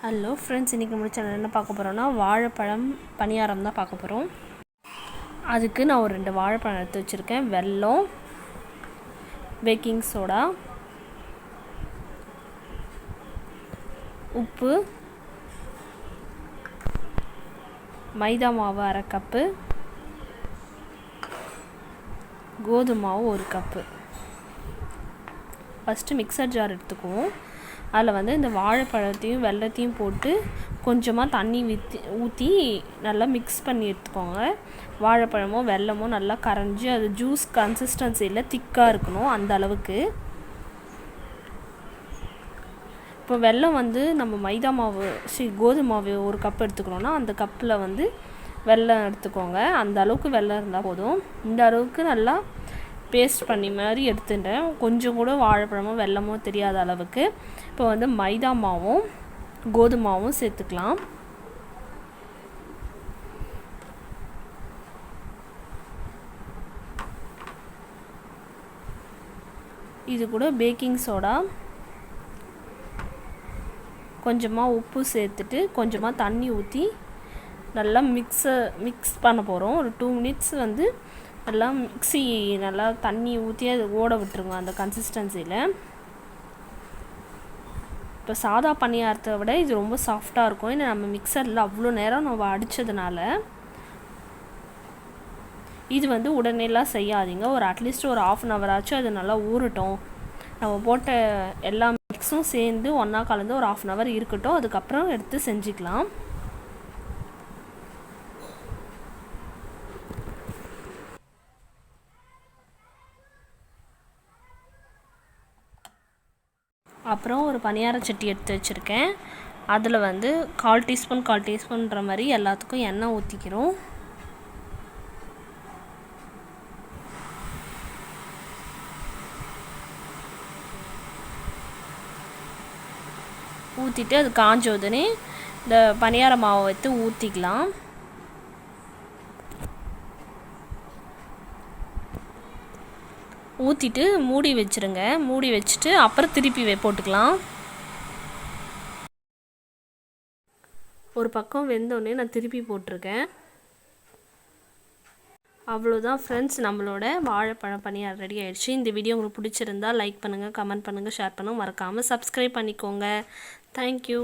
Hello friends, இன்றைக்கி நம்ம channel என்ன பார்க்க போகிறோன்னா வாழைப்பழம் பணியாரம் தான் பார்க்க போகிறோம். அதுக்கு நான் ஒரு 2 வாழைப்பழம் எடுத்து வச்சுருக்கேன். வெல்லம், பேக்கிங் சோடா, உப்பு, மைதா மாவு 1/2 கப்பு, கோதுமை மாவு 1 கப்பு. ஃபஸ்ட்டு மிக்சர் ஜார் எடுத்துக்குவோம். அதில் இந்த வாழைப்பழத்தையும் வெல்லத்தையும் போட்டு கொஞ்சமாக தண்ணி ஊற்றி நல்லா மிக்ஸ் பண்ணி எடுத்துக்கோங்க. வாழைப்பழமும் வெல்லமும் நல்லா கரைஞ்சி அது ஜூஸ் கன்சிஸ்டன்சியில் திக்காக இருக்கணும், அந்த அளவுக்கு. இப்போ வெல்லம் நம்ம மைதா மாவு கோதுமை மாவு 1 கப் எடுத்துக்கிறோன்னா அந்த கப்பில் வெல்லம் எடுத்துக்கோங்க. அந்த அளவுக்கு வெல்லம் இருந்தால் போதும். இந்த அளவுக்கு நல்லா பேஸ்ட் பண்ணி மாதிரி எடுத்துட்டேன். கொஞ்சம் கூட வாழைப்பழமும் வெல்லமும் தெரியாத அளவுக்கு. இப்போ மைதா மாவும் கோதுமை மாவும் சேர்த்துக்கலாம். இது கூட பேக்கிங் சோடா, கொஞ்சமாக உப்பு சேர்த்துட்டு கொஞ்சமாக தண்ணி ஊற்றி நல்லா மிக்ஸ் பண்ண போகிறோம். ஒரு 2 மினிட்ஸ் நல்லா மிக்ஸி நல்லா தண்ணி ஊற்றி அது ஓட விட்டுருங்க அந்த கன்சிஸ்டன்சியில். இப்போ சாதா பணியாரத்தை விட இது ரொம்ப சாஃப்டாக இருக்கும். ஏன்னா நம்ம மிக்சரில் அவ்வளோ நேரம் நம்ம அடித்ததுனால. இது உடனேலாம் செய்யாதீங்க. ஒரு அட்லீஸ்ட் ஒரு 1/2 hour ஆச்சும் அது நல்லா ஊறட்டும். நம்ம போட்ட எல்லா மிக்ஸும் சேர்ந்து ஒன்றா கலந்து ஒரு 1/2 hour இருக்கட்டும். அதுக்கப்புறம் எடுத்து செஞ்சுக்கலாம். அப்புறம் ஒரு பணியார சட்டி எடுத்து வச்சுருக்கேன். அதில் 1/4 டீஸ்பூன்ற மாதிரி எல்லாத்துக்கும் எண்ணெய் ஊற்றிக்கிறோம். ஊற்றிட்டு அது காஞ்ச உடனே இந்த பணியார மாவை வைத்து ஊற்றிக்கலாம். ஊற்றிட்டு மூடி வச்சுருங்க. மூடி வச்சுட்டு அப்புறம் திருப்பி போட்டுக்கலாம். ஒரு பக்கம் வெந்தோடனே நான் திருப்பி போட்டிருக்கேன். அவ்வளோதான் ஃப்ரெண்ட்ஸ், நம்மளோட வாழைப்பழம் பணியாரம் ரெடி ஆகிடுச்சு. இந்த வீடியோ உங்களுக்கு பிடிச்சிருந்தா லைக் பண்ணுங்கள், கமெண்ட் பண்ணுங்கள், ஷேர் பண்ணுங்கள். மறக்காமல் சப்ஸ்கிரைப் பண்ணிக்கோங்க. தேங்க்யூ.